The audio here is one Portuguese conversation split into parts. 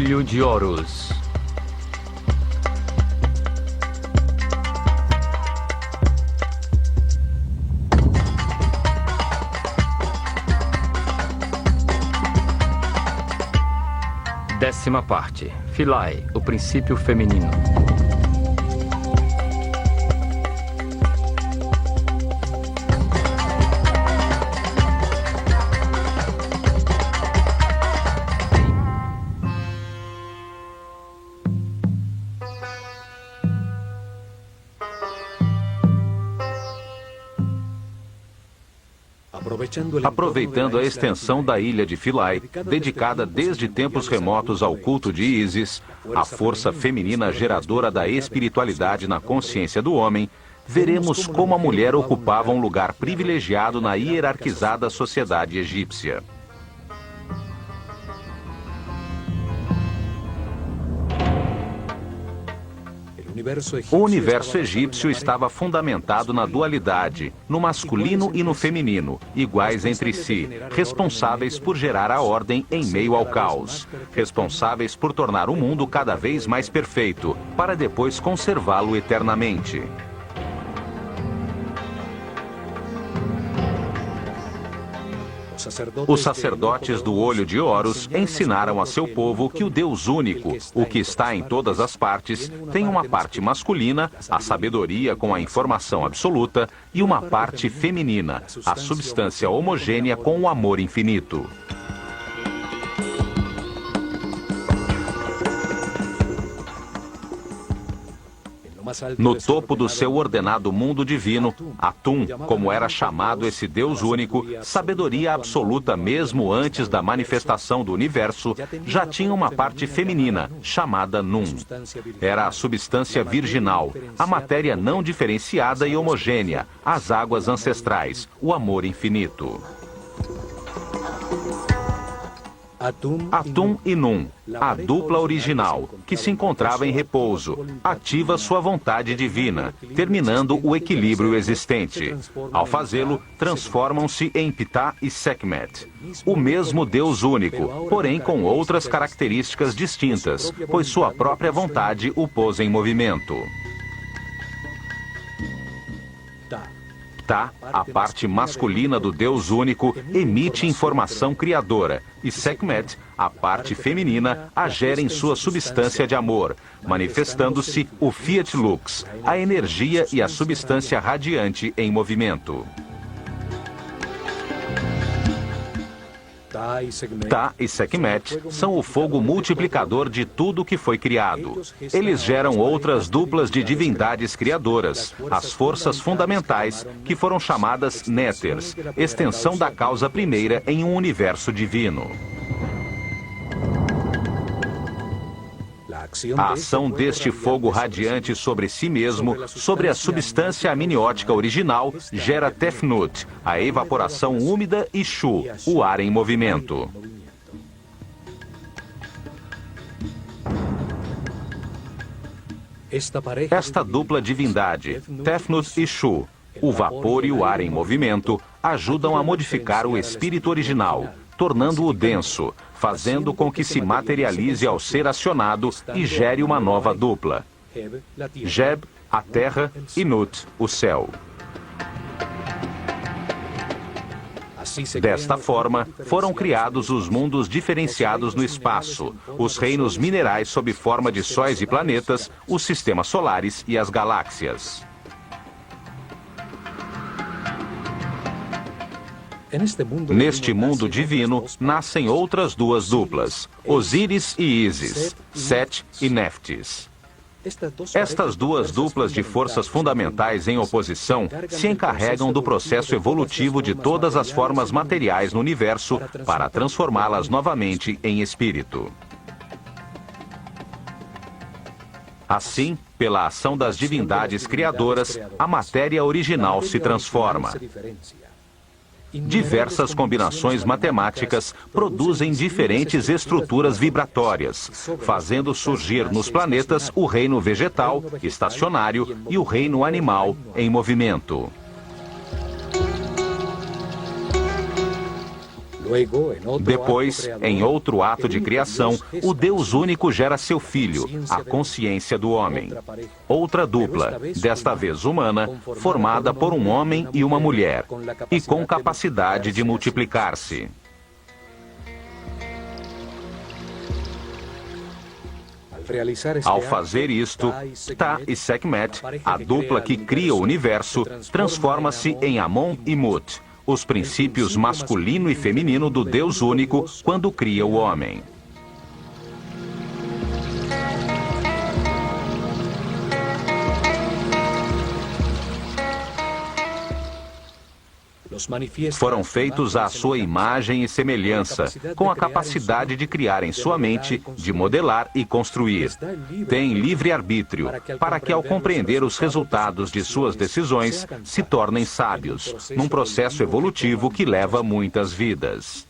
Olho de Horus. Décima parte. Philae, o princípio feminino. Aproveitando a extensão da ilha de Philae, dedicada desde tempos remotos ao culto de Ísis, a força feminina geradora da espiritualidade na consciência do homem, veremos como a mulher ocupava um lugar privilegiado na hierarquizada sociedade egípcia. O universo egípcio estava fundamentado na dualidade, no masculino e no feminino, iguais entre si, responsáveis por gerar a ordem em meio ao caos, responsáveis por tornar o mundo cada vez mais perfeito, para depois conservá-lo eternamente. Os sacerdotes do Olho de Horus ensinaram a seu povo que o Deus único, o que está em todas as partes, tem uma parte masculina, a sabedoria com a informação absoluta, e uma parte feminina, a substância homogênea com o amor infinito. No topo do seu ordenado mundo divino, Atum, como era chamado esse Deus único, sabedoria absoluta mesmo antes da manifestação do universo, já tinha uma parte feminina, chamada Num. Era a substância virginal, a matéria não diferenciada e homogênea, as águas ancestrais, o amor infinito. Atum e Num, a dupla original, que se encontrava em repouso, ativa sua vontade divina, terminando o equilíbrio existente. Ao fazê-lo, transformam-se em Ptah e Sekhmet, o mesmo Deus único, porém com outras características distintas, pois sua própria vontade o pôs em movimento. Ptah, a parte masculina do Deus único, emite informação criadora, e Sekhmet, a parte feminina, a gera em sua substância de amor, manifestando-se o Fiat Lux, a energia e a substância radiante em movimento. Ptah e Sekhmet são o fogo multiplicador de tudo que foi criado. Eles geram outras duplas de divindades criadoras, as forças fundamentais, que foram chamadas Néters, extensão da causa primeira em um universo divino. A ação deste fogo radiante sobre si mesmo, sobre a substância amniótica original, gera Tefnut, a evaporação úmida, e Shu, o ar em movimento. Esta dupla divindade, Tefnut e Shu, o vapor e o ar em movimento, ajudam a modificar o espírito original, tornando-o denso, fazendo com que se materialize ao ser acionado e gere uma nova dupla. Geb, a terra, e Nut, o céu. Desta forma, foram criados os mundos diferenciados no espaço, os reinos minerais sob forma de sóis e planetas, os sistemas solares e as galáxias. Neste mundo divino, nascem outras duas duplas, Osíris e Ísis, Set e Néftis. Estas duas duplas de forças fundamentais em oposição se encarregam do processo evolutivo de todas as formas materiais no universo para transformá-las novamente em espírito. Assim, pela ação das divindades criadoras, a matéria original se transforma. Diversas combinações matemáticas produzem diferentes estruturas vibratórias, fazendo surgir nos planetas o reino vegetal, estacionário, e o reino animal, em movimento. Depois, em outro ato de criação, o Deus único gera seu filho, a consciência do homem. Outra dupla, desta vez humana, formada por um homem e uma mulher, e com capacidade de multiplicar-se. Ao fazer isto, Ta e Sekhmet, a dupla que cria o universo, transforma-se em Amon e Mut, os princípios masculino e feminino do Deus único quando cria o homem. Foram feitos à sua imagem e semelhança, com a capacidade de criar em sua mente, de modelar e construir. Tem livre-arbítrio, para que ao compreender os resultados de suas decisões, se tornem sábios, num processo evolutivo que leva muitas vidas.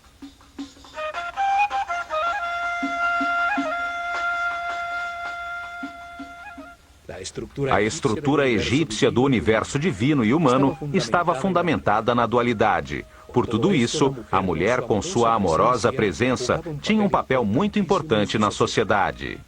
A estrutura egípcia do universo divino e humano estava fundamentada na dualidade. Por tudo isso, a mulher, com sua amorosa presença, tinha um papel muito importante na sociedade.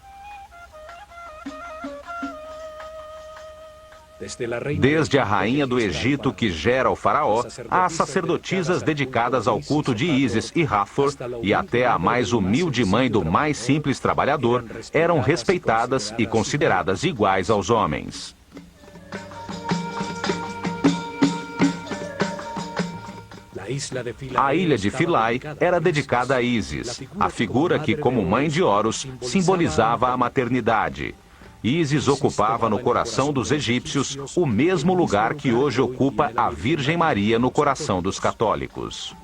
Desde a rainha do Egito que gera o faraó, às sacerdotisas dedicadas ao culto de Ísis e Hathor, e até a mais humilde mãe do mais simples trabalhador, eram respeitadas e consideradas iguais aos homens. A ilha de Philae era dedicada a Ísis, a figura que, como mãe de Horus, simbolizava a maternidade. Ísis ocupava no coração dos egípcios o mesmo lugar que hoje ocupa a Virgem Maria no coração dos católicos.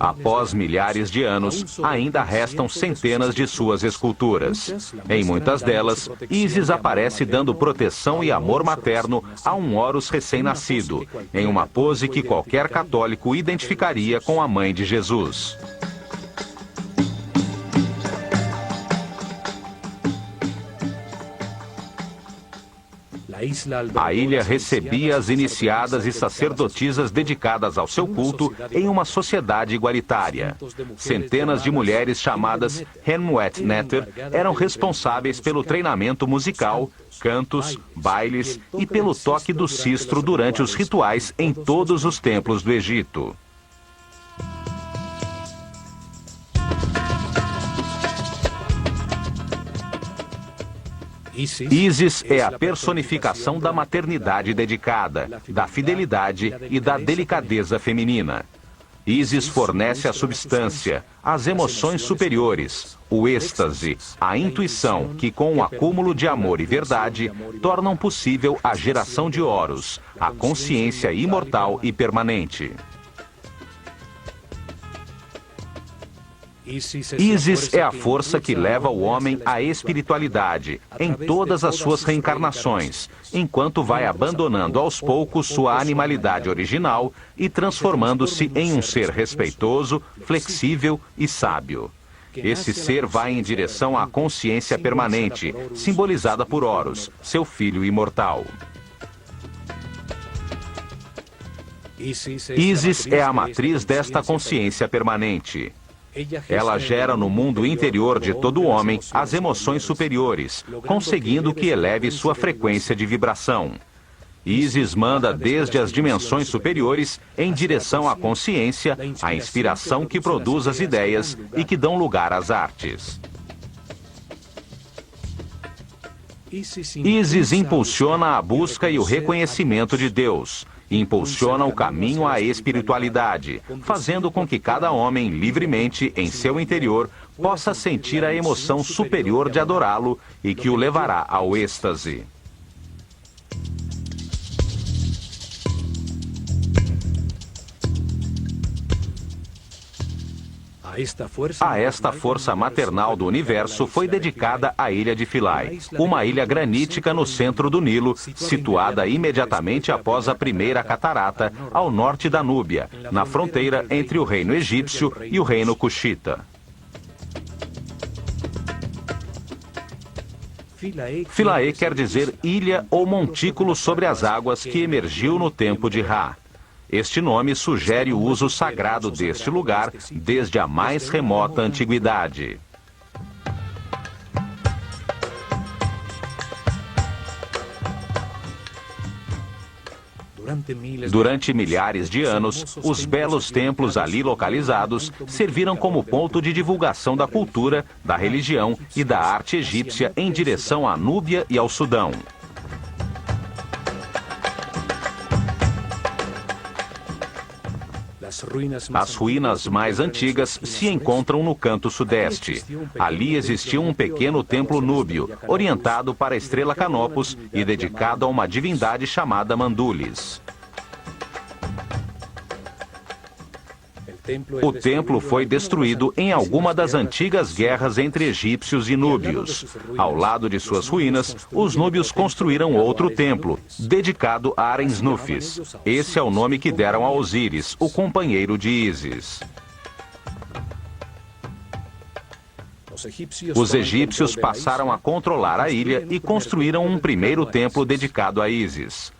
Após milhares de anos, ainda restam centenas de suas esculturas. Em muitas delas, Ísis aparece dando proteção e amor materno a um Horus recém-nascido, em uma pose que qualquer católico identificaria com a mãe de Jesus. A ilha recebia as iniciadas e sacerdotisas dedicadas ao seu culto em uma sociedade igualitária. Centenas de mulheres chamadas Henmuet Neter eram responsáveis pelo treinamento musical, cantos, bailes e pelo toque do sistro durante os rituais em todos os templos do Egito. Ísis é a personificação da maternidade dedicada, da fidelidade e da delicadeza feminina. Ísis fornece a substância, as emoções superiores, o êxtase, a intuição que, com o acúmulo de amor e verdade, tornam possível a geração de Horus, a consciência imortal e permanente. Ísis é a força que leva o homem à espiritualidade, em todas as suas reencarnações, enquanto vai abandonando aos poucos sua animalidade original e transformando-se em um ser respeitoso, flexível e sábio. Esse ser vai em direção à consciência permanente, simbolizada por Horus, seu filho imortal. Ísis é a matriz desta consciência permanente. Ela gera no mundo interior de todo homem as emoções superiores, conseguindo que eleve sua frequência de vibração. Ísis manda desde as dimensões superiores em direção à consciência, à inspiração que produz as ideias e que dão lugar às artes. Ísis impulsiona a busca e o reconhecimento de Deus. Impulsiona o caminho à espiritualidade, fazendo com que cada homem, livremente, em seu interior, possa sentir a emoção superior de adorá-lo e que o levará ao êxtase. A esta força maternal do universo foi dedicada a ilha de Philae, uma ilha granítica no centro do Nilo, situada imediatamente após a primeira catarata, ao norte da Núbia, na fronteira entre o reino egípcio e o reino cuxita. Philae quer dizer ilha ou montículo sobre as águas que emergiu no tempo de Ra. Este nome sugere o uso sagrado deste lugar desde a mais remota antiguidade. Durante milhares de anos, os belos templos ali localizados serviram como ponto de divulgação da cultura, da religião e da arte egípcia em direção à Núbia e ao Sudão. As ruínas mais antigas se encontram no canto sudeste. Ali existia um pequeno templo núbio, orientado para a estrela Canopus e dedicado a uma divindade chamada Mandulis. O templo foi destruído em alguma das antigas guerras entre egípcios e núbios. Ao lado de suas ruínas, os núbios construíram outro templo, dedicado a Arensnufis. Esse é o nome que deram a Osíris, o companheiro de Ísis. Os egípcios passaram a controlar a ilha e construíram um primeiro templo dedicado a Ísis.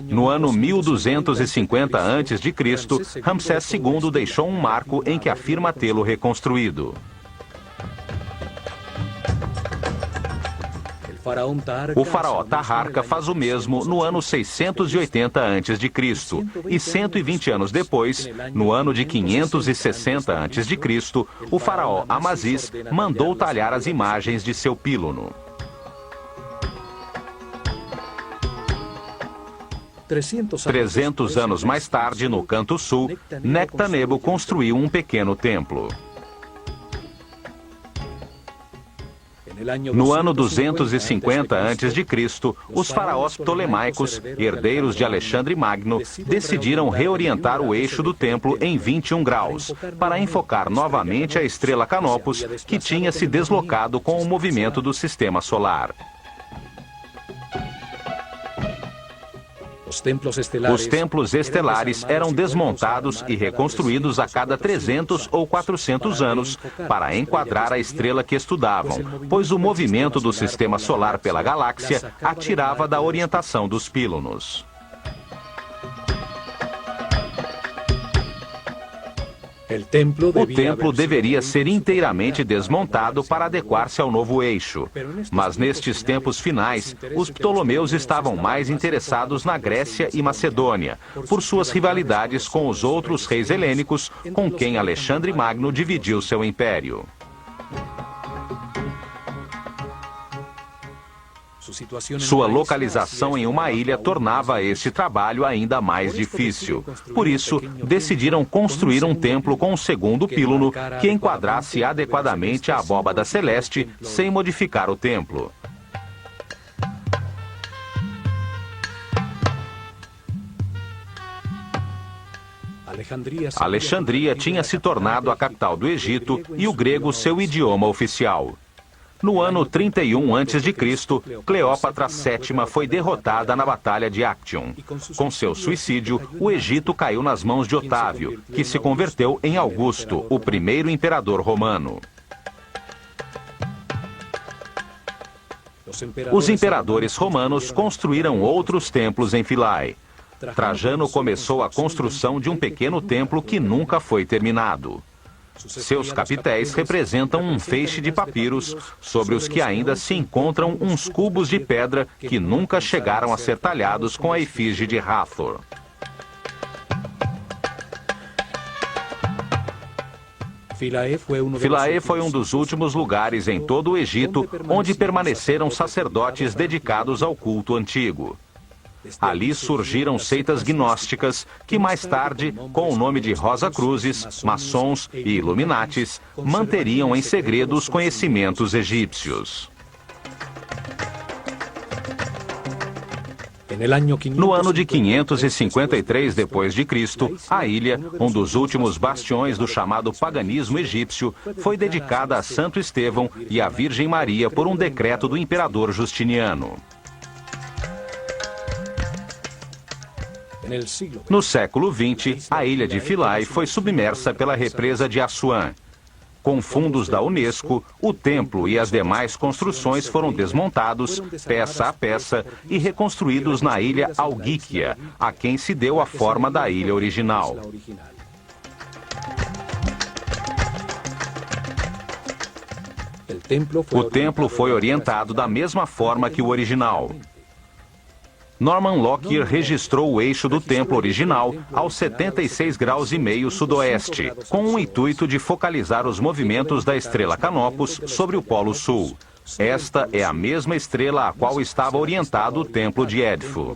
No ano 1250 a.C., Ramsés II deixou um marco em que afirma tê-lo reconstruído. O faraó Taharka faz o mesmo no ano 680 a.C. e 120 anos depois, no ano de 560 a.C., o faraó Amasis mandou talhar as imagens de seu pílono. 300 anos mais tarde, no canto sul, Nectanebo construiu um pequeno templo. No ano 250 a.C., os faraós ptolemaicos, herdeiros de Alexandre Magno, decidiram reorientar o eixo do templo em 21 graus, para enfocar novamente a estrela Canopus, que tinha se deslocado com o movimento do sistema solar. Os templos estelares eram desmontados e reconstruídos a cada 300 ou 400 anos para enquadrar a estrela que estudavam, pois o movimento do sistema solar pela galáxia a tirava da orientação dos pílunos. O templo deveria ser inteiramente desmontado para adequar-se ao novo eixo. Mas nestes tempos finais, os ptolomeus estavam mais interessados na Grécia e Macedônia, por suas rivalidades com os outros reis helênicos com quem Alexandre Magno dividiu seu império. Sua localização em uma ilha tornava este trabalho ainda mais difícil. Por isso, decidiram construir um templo com um segundo pílono que enquadrasse adequadamente a abóbada celeste sem modificar o templo. Alexandria tinha se tornado a capital do Egito e o grego seu idioma oficial. No ano 31 a.C., Cleópatra VII foi derrotada na Batalha de Actium. Com seu suicídio, o Egito caiu nas mãos de Otávio, que se converteu em Augusto, o primeiro imperador romano. Os imperadores romanos construíram outros templos em Philae. Trajano começou a construção de um pequeno templo que nunca foi terminado. Seus capitéis representam um feixe de papiros, sobre os que ainda se encontram uns cubos de pedra que nunca chegaram a ser talhados com a efígie de Hathor. Philae foi um dos últimos lugares em todo o Egito onde permaneceram sacerdotes dedicados ao culto antigo. Ali surgiram seitas gnósticas que mais tarde, com o nome de Rosacruzes, maçons e Illuminatis, manteriam em segredo os conhecimentos egípcios. No ano de 553 d.C., a ilha, um dos últimos bastiões do chamado paganismo egípcio, foi dedicada a Santo Estevão e à Virgem Maria por um decreto do imperador Justiniano. No século XX, a ilha de Philae foi submersa pela represa de Assuan. Com fundos da Unesco, o templo e as demais construções foram desmontados, peça a peça, e reconstruídos na ilha Algíquia, a quem se deu a forma da ilha original. O templo foi orientado da mesma forma que o original. Norman Lockyer registrou o eixo do templo original aos 76 graus e meio sudoeste, com o intuito de focalizar os movimentos da estrela Canopus sobre o Polo Sul. Esta é a mesma estrela a qual estava orientado o templo de Edfu.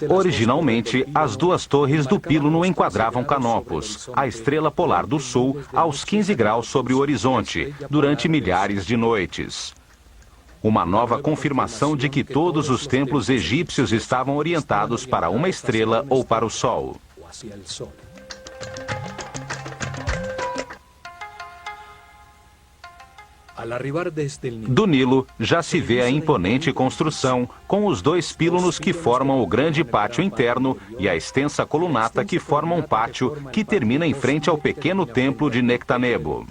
Originalmente, as duas torres do píluno enquadravam Canopus, a estrela polar do sul, aos 15 graus sobre o horizonte, durante milhares de noites. Uma nova confirmação de que todos os templos egípcios estavam orientados para uma estrela ou para o sol. Do Nilo, já se vê a imponente construção, com os dois pílunos que formam o grande pátio interno e a extensa colunata que forma um pátio que termina em frente ao pequeno templo de Nectanebo.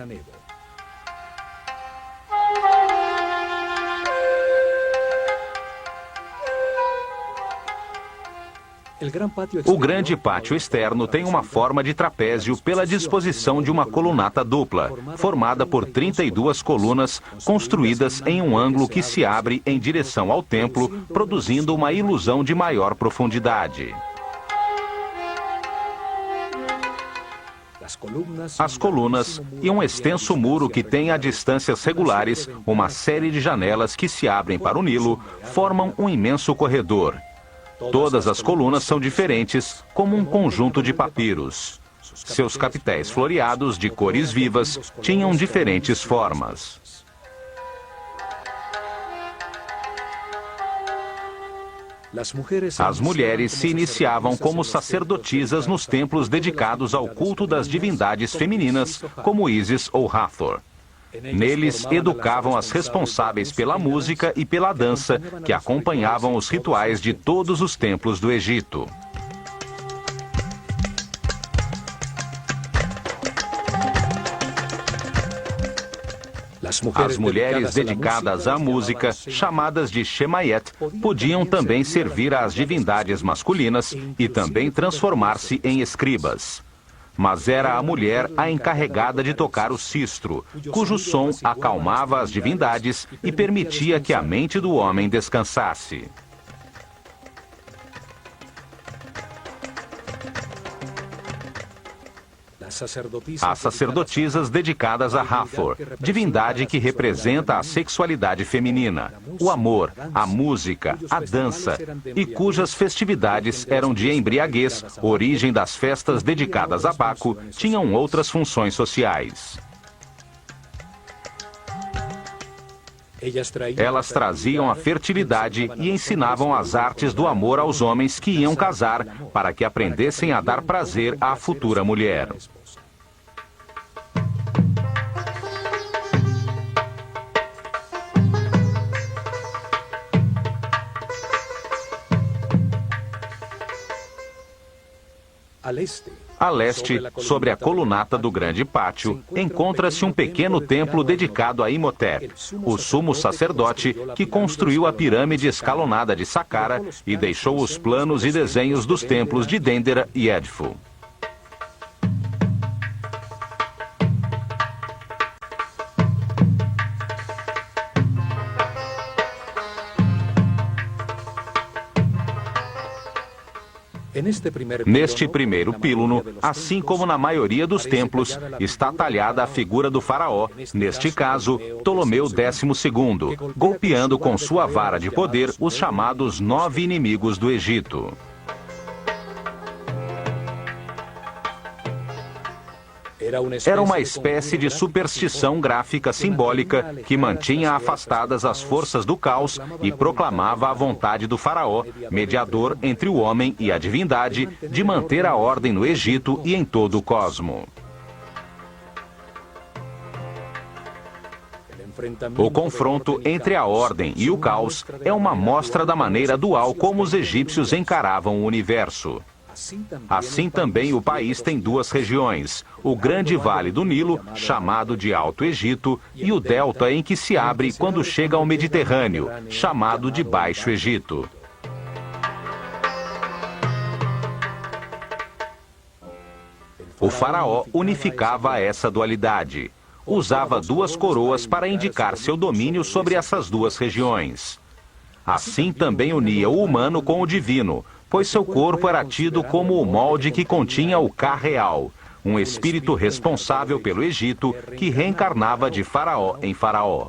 O grande pátio externo tem uma forma de trapézio pela disposição de uma colunata dupla, formada por 32 colunas construídas em um ângulo que se abre em direção ao templo, produzindo uma ilusão de maior profundidade. As colunas e um extenso muro que tem a distâncias regulares, uma série de janelas que se abrem para o Nilo, formam um imenso corredor. Todas as colunas são diferentes, como um conjunto de papiros. Seus capitéis floreados, de cores vivas, tinham diferentes formas. As mulheres se iniciavam como sacerdotisas nos templos dedicados ao culto das divindades femininas, como Ísis ou Hathor. Neles, educavam as responsáveis pela música e pela dança, que acompanhavam os rituais de todos os templos do Egito. As mulheres dedicadas à música, chamadas de Shemayet, podiam também servir às divindades masculinas e também transformar-se em escribas. Mas era a mulher a encarregada de tocar o sistro, cujo som acalmava as divindades e permitia que a mente do homem descansasse. As sacerdotisas dedicadas a Hathor, divindade que representa a sexualidade feminina, o amor, a música, a dança, e cujas festividades eram de embriaguez, origem das festas dedicadas a Baco, tinham outras funções sociais. Elas traziam a fertilidade e ensinavam as artes do amor aos homens que iam casar, para que aprendessem a dar prazer à futura mulher. A leste, sobre a colunata do grande pátio, encontra-se um pequeno templo dedicado a Imhotep, o sumo sacerdote que construiu a pirâmide escalonada de Saqqara e deixou os planos e desenhos dos templos de Dendera e Edfu. Neste primeiro píluno, assim como na maioria dos templos, está talhada a figura do faraó, neste caso, Ptolomeu XII, golpeando com sua vara de poder os chamados 9 inimigos do Egito. Era uma espécie de superstição gráfica simbólica que mantinha afastadas as forças do caos e proclamava a vontade do faraó, mediador entre o homem e a divindade, de manter a ordem no Egito e em todo o cosmo. O confronto entre a ordem e o caos é uma mostra da maneira dual como os egípcios encaravam o universo. Assim também o país tem duas regiões, o Grande Vale do Nilo, chamado de Alto Egito, e o delta em que se abre quando chega ao Mediterrâneo, chamado de Baixo Egito. O faraó unificava essa dualidade. Usava duas coroas para indicar seu domínio sobre essas duas regiões. Assim também unia o humano com o divino, pois seu corpo era tido como o molde que continha o Ka real, um espírito responsável pelo Egito que reencarnava de faraó em faraó.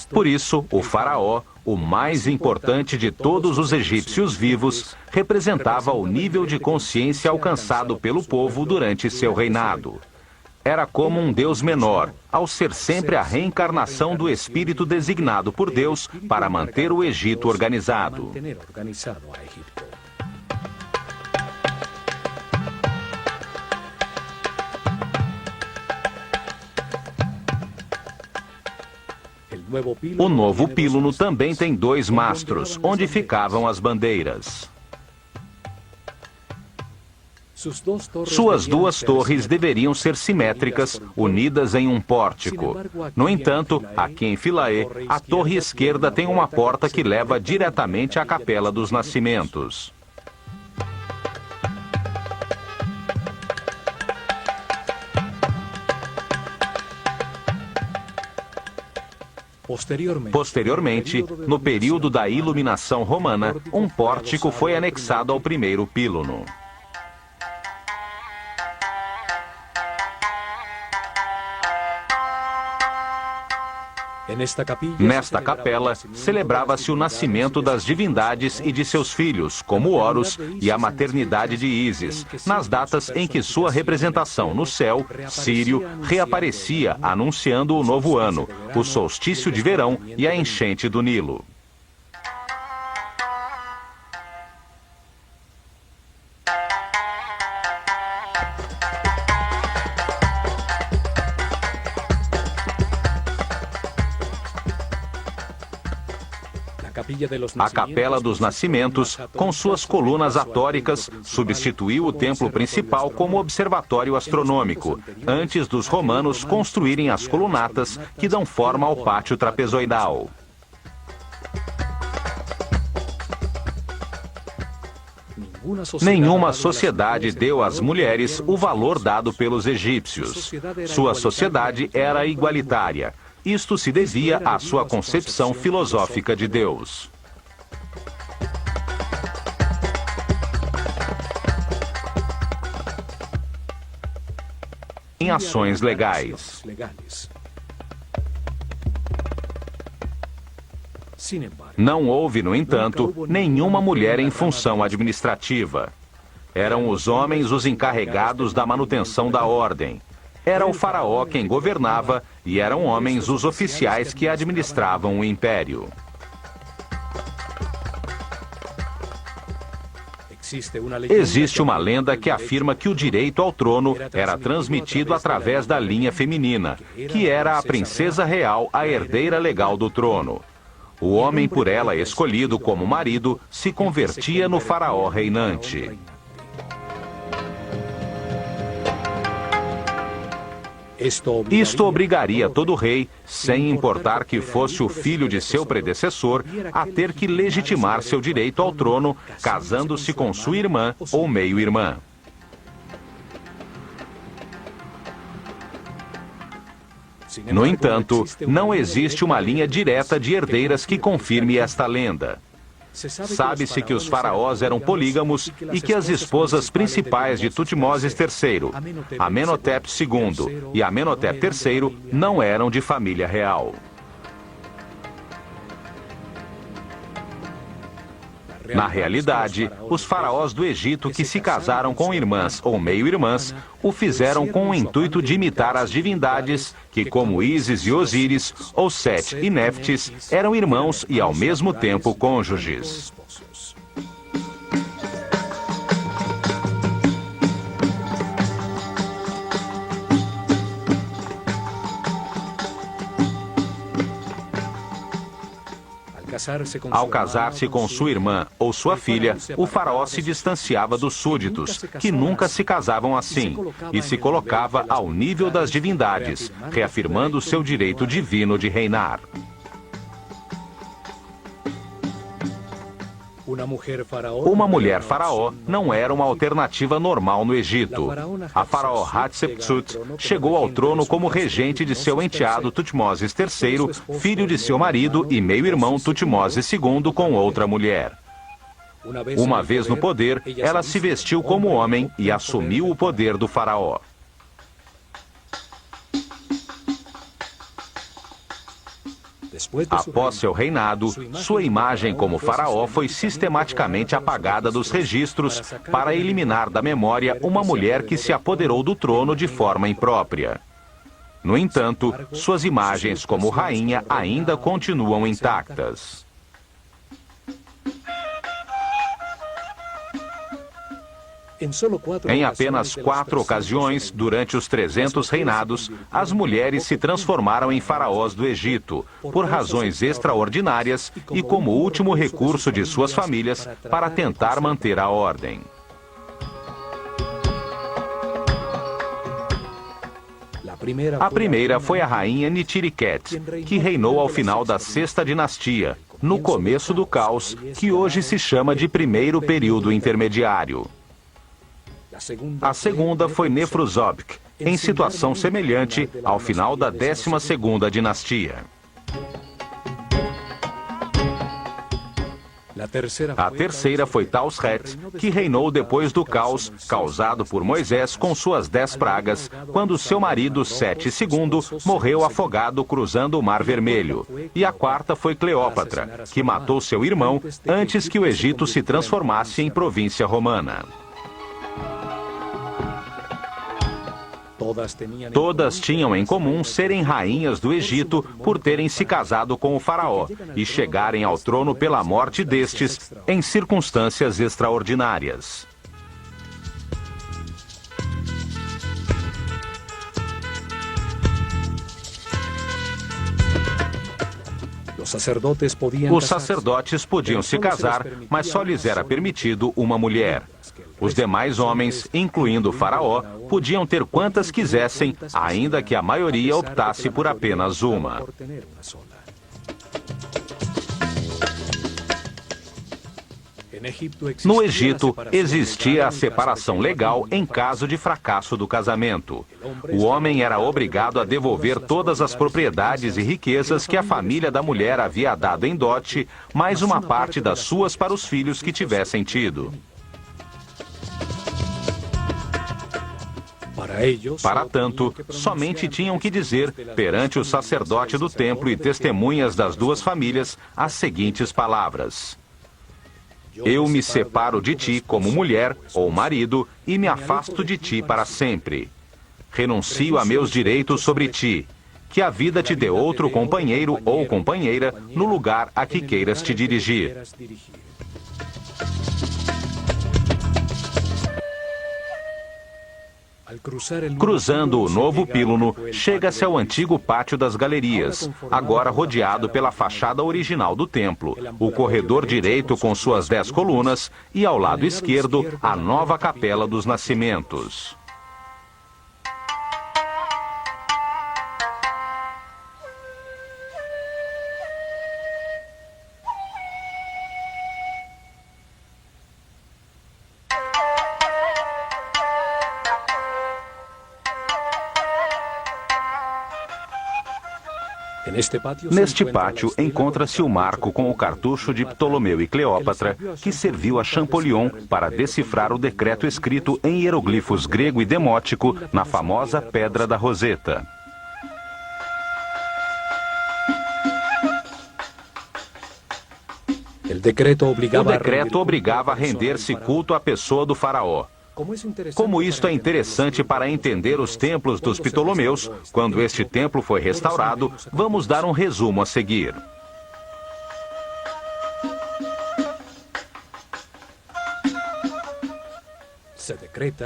Por isso, o faraó, o mais importante de todos os egípcios vivos, representava o nível de consciência alcançado pelo povo durante seu reinado. Era como um Deus menor, ao ser sempre a reencarnação do espírito designado por Deus para manter o Egito organizado. O novo píluno também tem dois mastros, onde ficavam as bandeiras. Suas duas torres deveriam ser simétricas, unidas em um pórtico. No entanto, aqui em Philae, a torre esquerda tem uma porta que leva diretamente à Capela dos Nascimentos. Posteriormente, no período da Iluminação Romana, um pórtico foi anexado ao primeiro píluno. Nesta capela, celebrava-se o nascimento das divindades e de seus filhos, como Horus, e a maternidade de Ísis, nas datas em que sua representação no céu, Sírio, reaparecia, anunciando o novo ano, o solstício de verão e a enchente do Nilo. A Capela dos Nascimentos, com suas colunas atóricas, substituiu o templo principal como observatório astronômico, antes dos romanos construírem as colunatas que dão forma ao pátio trapezoidal. Nenhuma sociedade deu às mulheres o valor dado pelos egípcios. Sua sociedade era igualitária. Isto se devia à sua concepção filosófica de Deus. Em ações legais. Não houve, no entanto, nenhuma mulher em função administrativa. Eram os homens os encarregados da manutenção da ordem. Era o faraó quem governava e eram homens os oficiais que administravam o império. Existe uma lenda que afirma que o direito ao trono era transmitido através da linha feminina, que era a princesa real, a herdeira legal do trono. O homem por ela escolhido como marido se convertia no faraó reinante. Isto obrigaria todo rei, sem importar que fosse o filho de seu predecessor, a ter que legitimar seu direito ao trono, casando-se com sua irmã ou meio-irmã. No entanto, não existe uma linha direta de herdeiras que confirme esta lenda. Sabe-se que os faraós eram polígamos e que as esposas principais de Tutmoses III, Amenhotep II e Amenhotep III, não eram de família real. Na realidade, os faraós do Egito que se casaram com irmãs ou meio-irmãs o fizeram com o intuito de imitar as divindades que, como Ísis e Osíris, ou Sete e Néftis, eram irmãos e ao mesmo tempo cônjuges. Ao casar-se com sua irmã ou sua filha, o faraó se distanciava dos súditos, que nunca se casavam assim, e se colocava ao nível das divindades, reafirmando seu direito divino de reinar. Uma mulher faraó não era uma alternativa normal no Egito. A faraó Hatshepsut chegou ao trono como regente de seu enteado Tutmoses III, filho de seu marido e meio-irmão Tutmoses II com outra mulher. Uma vez no poder, ela se vestiu como homem e assumiu o poder do faraó. Após seu reinado, sua imagem como faraó foi sistematicamente apagada dos registros para eliminar da memória uma mulher que se apoderou do trono de forma imprópria. No entanto, suas imagens como rainha ainda continuam intactas. Em apenas 4 ocasiões, durante os 300 reinados, as mulheres se transformaram em faraós do Egito, por razões extraordinárias e como último recurso de suas famílias para tentar manter a ordem. A primeira foi a rainha Nitiriket, que reinou ao final da 6ª dinastia, no começo do caos, que hoje se chama de primeiro período intermediário. A segunda foi Nefrusobk, em situação semelhante ao final da 12ª dinastia. A terceira foi Tausret, que reinou depois do caos causado por Moisés com suas 10 pragas, quando seu marido Sete II morreu afogado cruzando o Mar Vermelho. E a quarta foi Cleópatra, que matou seu irmão antes que o Egito se transformasse em província romana. Todas tinham em comum serem rainhas do Egito por terem se casado com o faraó e chegarem ao trono pela morte destes em circunstâncias extraordinárias. Os sacerdotes podiam se casar, mas só lhes era permitido uma mulher. Os demais homens, incluindo o faraó, podiam ter quantas quisessem, ainda que a maioria optasse por apenas uma. No Egito, existia a separação legal em caso de fracasso do casamento. O homem era obrigado a devolver todas as propriedades e riquezas que a família da mulher havia dado em dote, mais uma parte das suas para os filhos que tivessem tido. Para tanto, somente tinham que dizer, perante o sacerdote do templo e testemunhas das duas famílias, as seguintes palavras: Eu me separo de ti como mulher ou marido e me afasto de ti para sempre. Renuncio a meus direitos sobre ti. Que a vida te dê outro companheiro ou companheira no lugar a que queiras te dirigir. Cruzando o novo píluno, chega-se ao antigo pátio das galerias, agora rodeado pela fachada original do templo, o corredor direito com suas 10 colunas e, ao lado esquerdo, a nova capela dos nascimentos. Neste pátio encontra-se o marco com o cartucho de Ptolomeu e Cleópatra, que serviu a Champollion para decifrar o decreto escrito em hieroglifos grego e demótico na famosa Pedra da Roseta. O decreto obrigava a render-se culto à pessoa do faraó. Como isto é interessante para entender os templos dos Ptolomeus, quando este templo foi restaurado, vamos dar um resumo a seguir.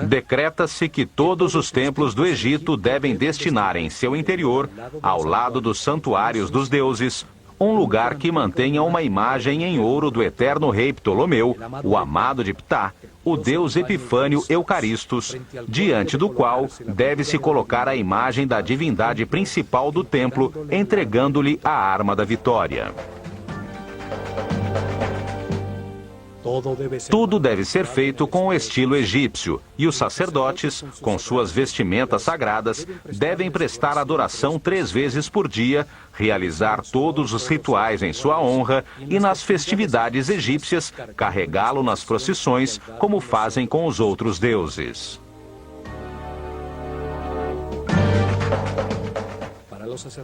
Decreta-se que todos os templos do Egito devem destinar em seu interior, ao lado dos santuários dos deuses, um lugar que mantenha uma imagem em ouro do eterno rei Ptolomeu, o amado de Ptah, o deus Epifânio Eucaristos, diante do qual deve-se colocar a imagem da divindade principal do templo, entregando-lhe a arma da vitória. Tudo deve ser feito com o estilo egípcio, e os sacerdotes, com suas vestimentas sagradas, devem prestar adoração 3 vezes por dia, realizar todos os rituais em sua honra e, nas festividades egípcias, carregá-lo nas procissões, como fazem com os outros deuses.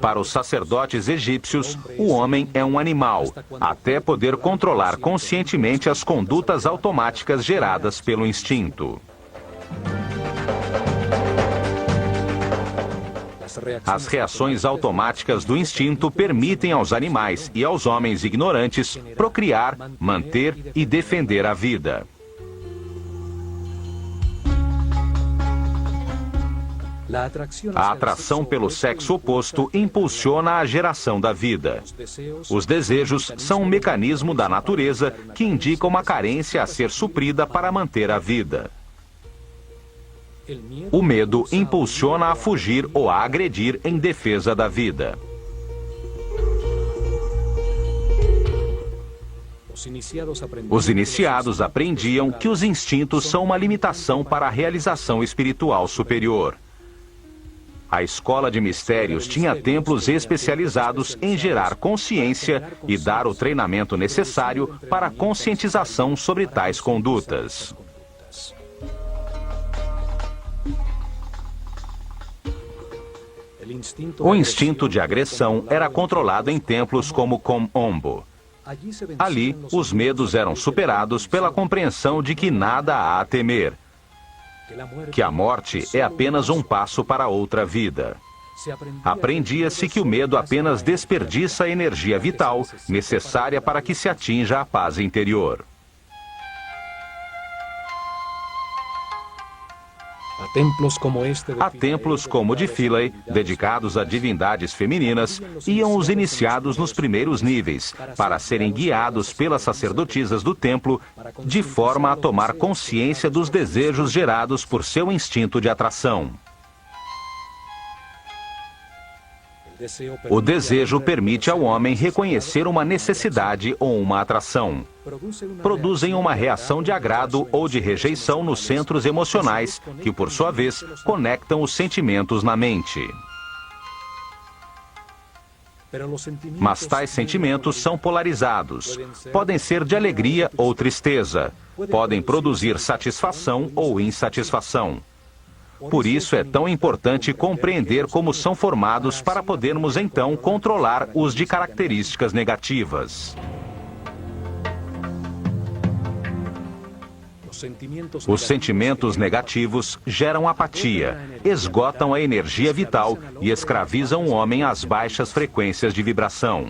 Para os sacerdotes egípcios, o homem é um animal, até poder controlar conscientemente as condutas automáticas geradas pelo instinto. As reações automáticas do instinto permitem aos animais e aos homens ignorantes procriar, manter e defender a vida. A atração pelo sexo oposto impulsiona a geração da vida. Os desejos são um mecanismo da natureza que indica uma carência a ser suprida para manter a vida. O medo impulsiona a fugir ou a agredir em defesa da vida. Os iniciados aprendiam que os instintos são uma limitação para a realização espiritual superior. A escola de mistérios tinha templos especializados em gerar consciência e dar o treinamento necessário para a conscientização sobre tais condutas. O instinto de agressão era controlado em templos como Kom-Ombo. Ali, os medos eram superados pela compreensão de que nada há a temer, que a morte é apenas um passo para outra vida. Aprendia-se que o medo apenas desperdiça a energia vital necessária para que se atinja a paz interior. A templos como o de Philae, dedicados a divindades femininas, iam os iniciados nos primeiros níveis, para serem guiados pelas sacerdotisas do templo, de forma a tomar consciência dos desejos gerados por seu instinto de atração. O desejo permite ao homem reconhecer uma necessidade ou uma atração. Produzem uma reação de agrado ou de rejeição nos centros emocionais, que, por sua vez, conectam os sentimentos na mente. Mas tais sentimentos são polarizados. Podem ser de alegria ou tristeza. Podem produzir satisfação ou insatisfação. Por isso é tão importante compreender como são formados para podermos então controlar os de características negativas. Os sentimentos negativos geram apatia, esgotam a energia vital e escravizam o homem às baixas frequências de vibração.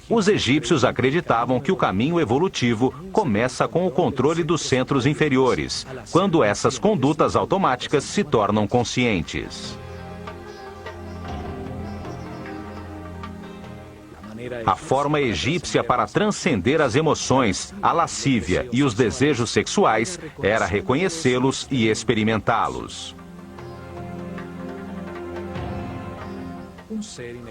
Os egípcios acreditavam que o caminho evolutivo começa com o controle dos centros inferiores, quando essas condutas automáticas se tornam conscientes. A forma egípcia para transcender as emoções, a lascívia e os desejos sexuais era reconhecê-los e experimentá-los.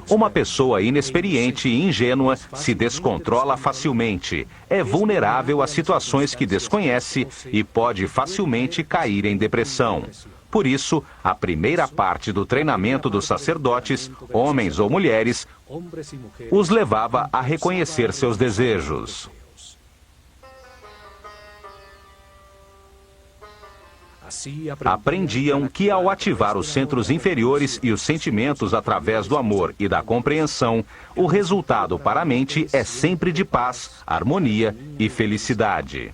Uma pessoa inexperiente e ingênua se descontrola facilmente, é vulnerável a situações que desconhece e pode facilmente cair em depressão. Por isso, a primeira parte do treinamento dos sacerdotes, homens ou mulheres, os levava a reconhecer seus desejos. Aprendiam que, ao ativar os centros inferiores e os sentimentos através do amor e da compreensão, o resultado para a mente é sempre de paz, harmonia e felicidade.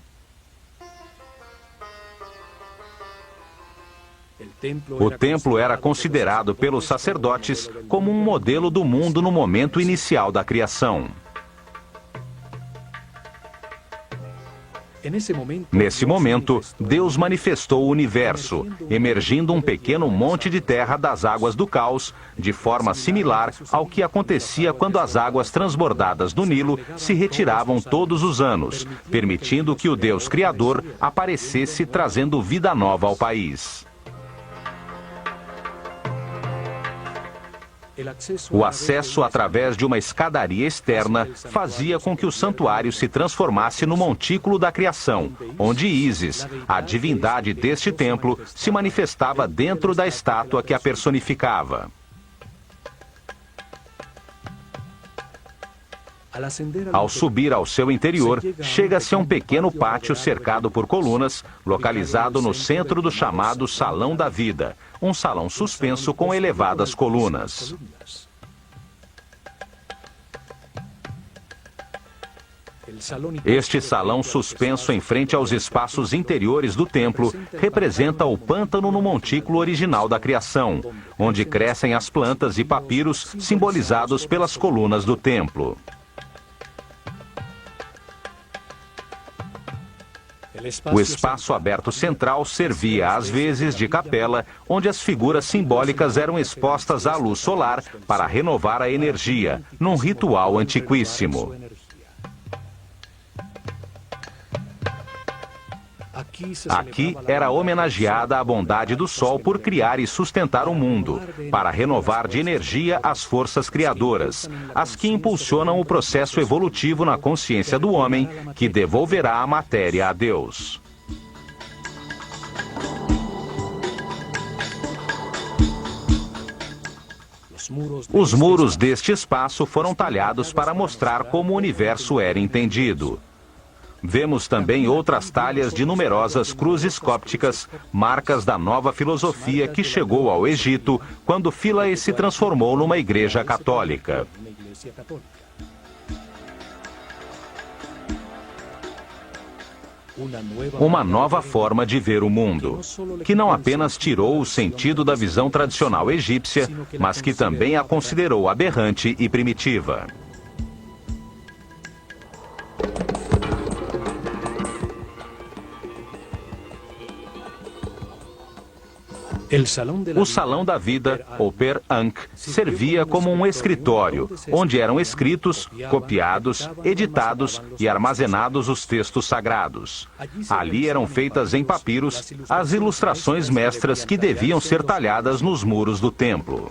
O templo era considerado pelos sacerdotes como um modelo do mundo no momento inicial da criação. Nesse momento, Deus manifestou o universo, emergindo um pequeno monte de terra das águas do caos, de forma similar ao que acontecia quando as águas transbordadas do Nilo se retiravam todos os anos, permitindo que o Deus Criador aparecesse trazendo vida nova ao país. O acesso através de uma escadaria externa fazia com que o santuário se transformasse no montículo da criação, onde Ísis, a divindade deste templo, se manifestava dentro da estátua que a personificava. Ao subir ao seu interior, chega-se a um pequeno pátio cercado por colunas, localizado no centro do chamado Salão da Vida, um salão suspenso com elevadas colunas. Este salão suspenso em frente aos espaços interiores do templo representa o pântano no montículo original da criação, onde crescem as plantas e papiros simbolizados pelas colunas do templo. O espaço aberto central servia às vezes de capela, onde as figuras simbólicas eram expostas à luz solar para renovar a energia, num ritual antiquíssimo. Aqui era homenageada a bondade do Sol por criar e sustentar o mundo, para renovar de energia as forças criadoras, as que impulsionam o processo evolutivo na consciência do homem, que devolverá a matéria a Deus. Os muros deste espaço foram talhados para mostrar como o universo era entendido. Vemos também outras talhas de numerosas cruzes cópticas, marcas da nova filosofia que chegou ao Egito quando Philae se transformou numa igreja católica. Uma nova forma de ver o mundo, que não apenas tirou o sentido da visão tradicional egípcia, mas que também a considerou aberrante e primitiva. O Salão da Vida, ou Per Ankh, servia como um escritório, onde eram escritos, copiados, editados e armazenados os textos sagrados. Ali eram feitas em papiros as ilustrações mestras que deviam ser talhadas nos muros do templo.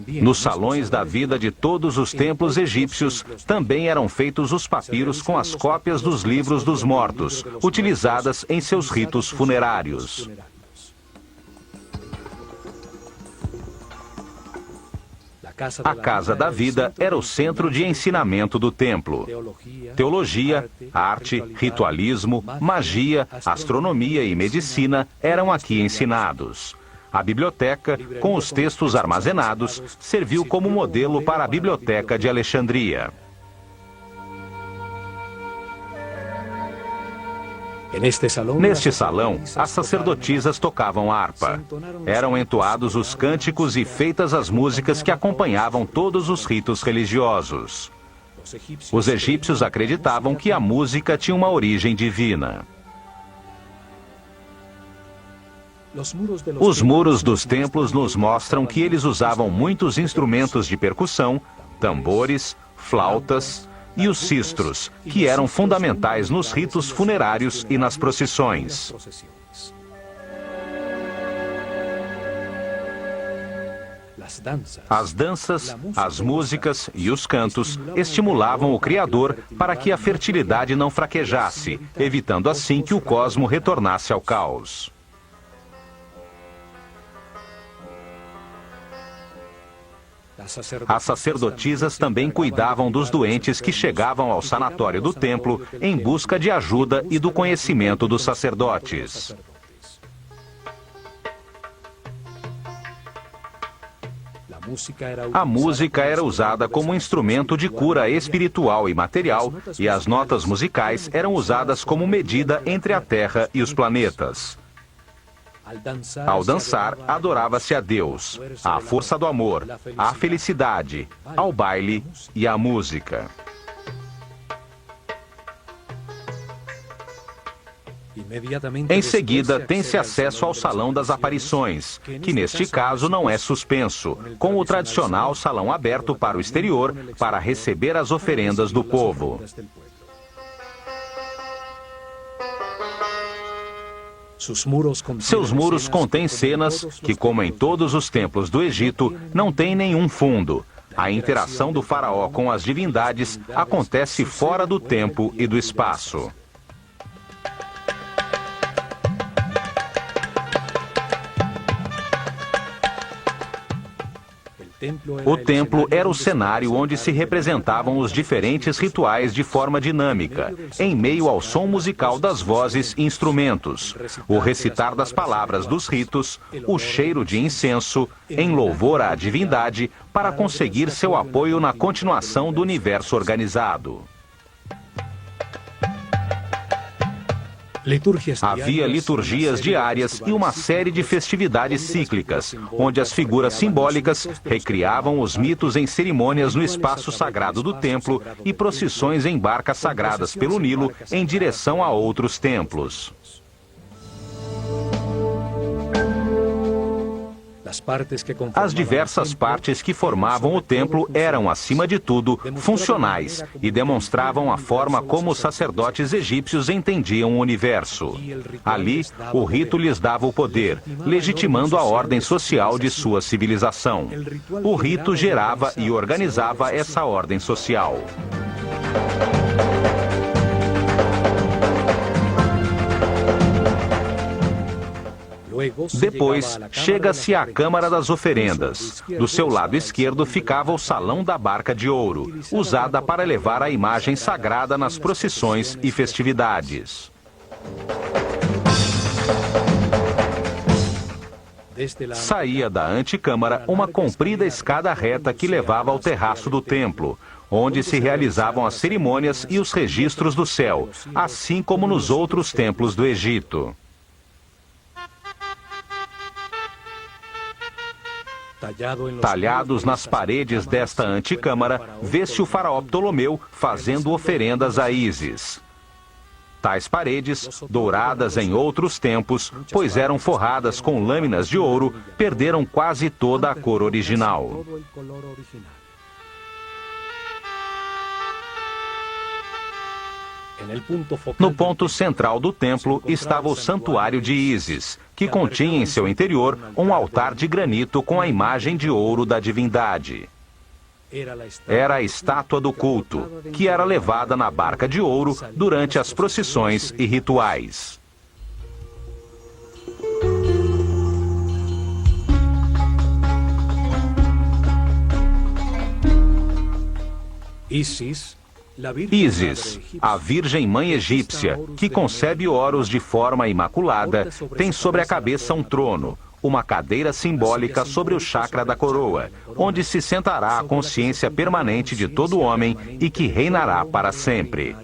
Nos salões da vida de todos os templos egípcios também eram feitos os papiros com as cópias dos livros dos mortos, utilizadas em seus ritos funerários. A Casa da Vida era o centro de ensinamento do templo. Teologia, arte, ritualismo, magia, astronomia e medicina eram aqui ensinados. A biblioteca, com os textos armazenados, serviu como modelo para a Biblioteca de Alexandria. Neste salão, as sacerdotisas tocavam harpa. Eram entoados os cânticos e feitas as músicas que acompanhavam todos os ritos religiosos. Os egípcios acreditavam que a música tinha uma origem divina. Os muros dos templos nos mostram que eles usavam muitos instrumentos de percussão, tambores, flautas e os sistros, que eram fundamentais nos ritos funerários e nas procissões. As danças, as músicas e os cantos estimulavam o Criador para que a fertilidade não fraquejasse, evitando assim que o cosmo retornasse ao caos. As sacerdotisas também cuidavam dos doentes que chegavam ao sanatório do templo em busca de ajuda e do conhecimento dos sacerdotes. A música era usada como instrumento de cura espiritual e material, e as notas musicais eram usadas como medida entre a Terra e os planetas. Ao dançar, adorava-se a Deus, à força do amor, à felicidade, ao baile e à música. Em seguida, tem-se acesso ao Salão das Aparições, que neste caso não é suspenso, com o tradicional salão aberto para o exterior para receber as oferendas do povo. Seus muros contêm cenas que, como em todos os templos do Egito, não têm nenhum fundo. A interação do faraó com as divindades acontece fora do tempo e do espaço. O templo era o cenário onde se representavam os diferentes rituais de forma dinâmica, em meio ao som musical das vozes e instrumentos, o recitar das palavras dos ritos, o cheiro de incenso, em louvor à divindade, para conseguir seu apoio na continuação do universo organizado. Havia liturgias diárias e uma série de festividades cíclicas, onde as figuras simbólicas recriavam os mitos em cerimônias no espaço sagrado do templo e procissões em barcas sagradas pelo Nilo em direção a outros templos. As diversas partes que formavam o templo eram, acima de tudo, funcionais e demonstravam a forma como os sacerdotes egípcios entendiam o universo. Ali, o rito lhes dava o poder, legitimando a ordem social de sua civilização. O rito gerava e organizava essa ordem social. Depois, chega-se à Câmara das Oferendas. Do seu lado esquerdo ficava o Salão da Barca de Ouro, usada para levar a imagem sagrada nas procissões e festividades. Saía da antecâmara uma comprida escada reta que levava ao terraço do templo, onde se realizavam as cerimônias e os registros do céu, assim como nos outros templos do Egito. Talhados nas paredes desta antecâmara, vê-se o faraó Ptolomeu fazendo oferendas a Ísis. Tais paredes, douradas em outros tempos, pois eram forradas com lâminas de ouro, perderam quase toda a cor original. No ponto central do templo estava o Santuário de Ísis, que continha em seu interior um altar de granito com a imagem de ouro da divindade. Era a estátua do culto, que era levada na barca de ouro durante as procissões e rituais. Ísis, a Virgem Mãe Egípcia, que concebe Horus de forma imaculada, tem sobre a cabeça um trono, uma cadeira simbólica sobre o chakra da coroa, onde se sentará a consciência permanente de todo homem e que reinará para sempre.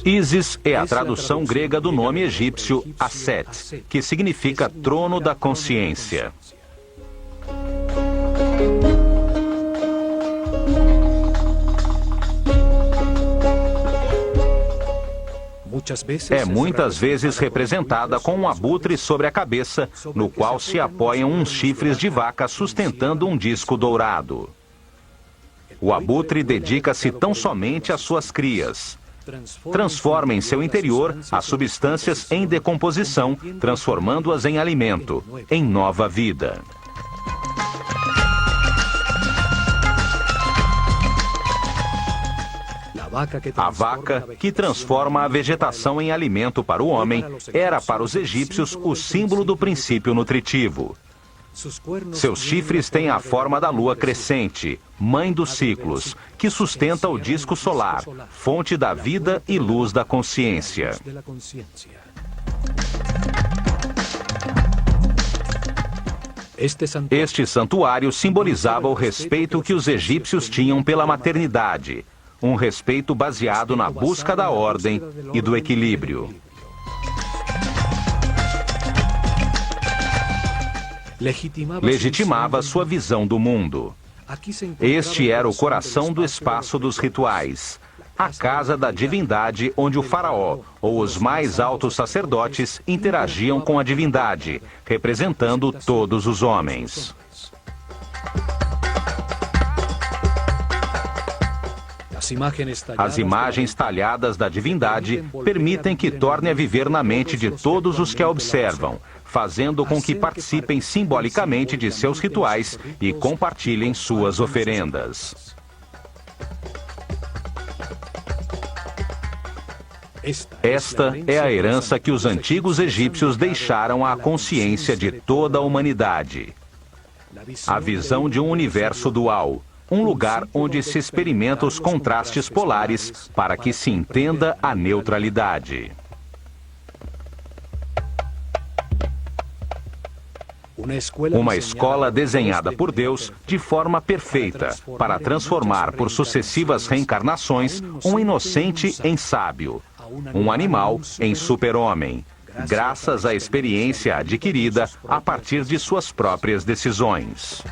Ísis é a tradução grega do nome egípcio Aset, que significa trono da consciência. É muitas vezes representada com um abutre sobre a cabeça, no qual se apoiam uns chifres de vaca sustentando um disco dourado. O abutre dedica-se tão somente às suas crias. Transforma em seu interior as substâncias em decomposição, transformando-as em alimento, em nova vida. A vaca, que transforma a vegetação em alimento para o homem, era para os egípcios o símbolo do princípio nutritivo. Seus chifres têm a forma da lua crescente, mãe dos ciclos, que sustenta o disco solar, fonte da vida e luz da consciência. Este santuário simbolizava o respeito que os egípcios tinham pela maternidade, um respeito baseado na busca da ordem e do equilíbrio. Legitimava sua visão do mundo. Este era o coração do espaço dos rituais, a casa da divindade onde o faraó ou os mais altos sacerdotes interagiam com a divindade, representando todos os homens. As imagens talhadas da divindade permitem que torne a viver na mente de todos os que a observam, fazendo com que participem simbolicamente de seus rituais e compartilhem suas oferendas. Esta é a herança que os antigos egípcios deixaram à consciência de toda a humanidade. A visão de um universo dual, um lugar onde se experimenta os contrastes polares para que se entenda a neutralidade. Uma escola desenhada por Deus de forma perfeita, para transformar por sucessivas reencarnações um inocente em sábio, um animal em super-homem, graças à experiência adquirida a partir de suas próprias decisões.